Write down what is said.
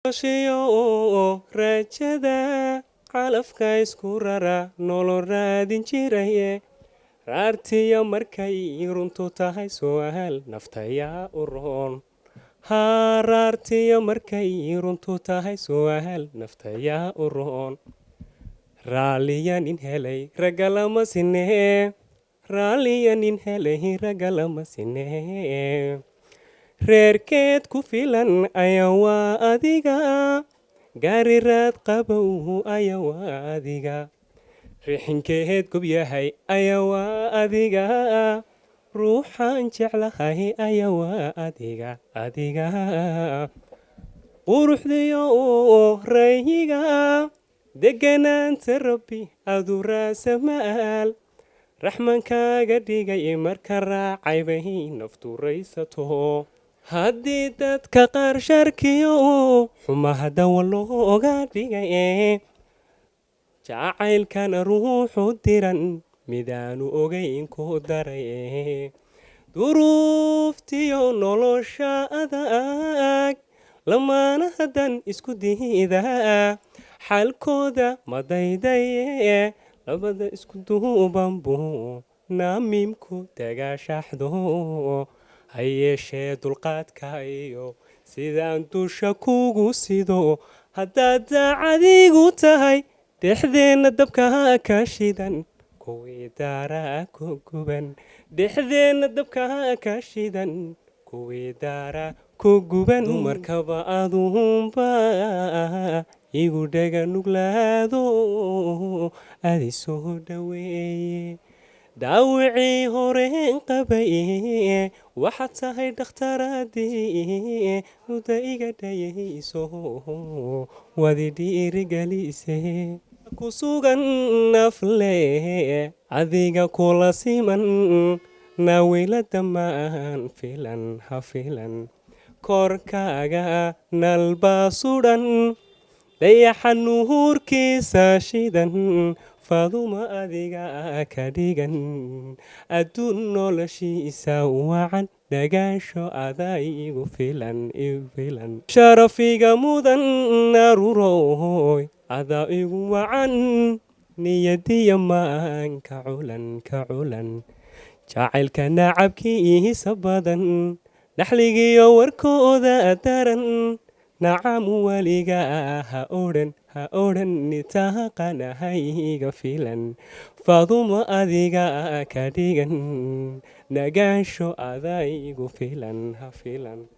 Shiyo rajada calafka isku rara nolol raadin jiraye raartiya markay runtu tahay su'aal naftaya u roon raartiya markay runtu tahay su'aal naftaya u roon raaliyan in helay ragalama sinee raaliyan in helay ragalama sinee reerkeed ku filan ayaa waa adiga gaari raad qabow ayaa waa adiga rixinkeed gob yahay ayaa waa adiga ruuxaan jeclahay ayaa waa adiga quruxdiyo rayiga deganaanta rabbi adu raasamaal raxmankaaga dhigay marka raacay bay naftu raysato haddii dadka qaar sharkiyo xumahada walooga dhigay jacaylkana ruuxu diran midaanu ogayn ku daray duruuftiyo nolosha adag lamaanahadan isku diida xalkooda madaydaye labada isku duubanbu naamiimku dagaashaxdo ha yeeshee dulqaadka iyo sidaan dusha kugu sido haddaad daacadigu tahay dhexdeenna dabka ka shidan kuwii daara ku guban dhexdeenna dabka ka shidan kuwii daara ku guban dumarkaba aduunba igu dhaga nuglaado adi soo dhaweeye daawicii horeen qabay waxaad tahay dhakhtaradii nuda iga dhayayso wadi dhiirigelise ku sugan nafle adiga kula siman nawila damaan filan ha filan korkaaga nalba sudhan dayaxa nuhurkiisa shidan faduma adiga ka dhigan adduun noloshiisa wacan dhagaasho adaa igu filan sharafiga mudan naruroy adaa igu wacan niyadiya maan ka culan jacaylka nacabkiisa badan dhaxligiyo warkooda daran nacam weliga ha odhan nitaaqanahayga filan faduma adiga ka dhigan nagaasho adaa igu filan ha filan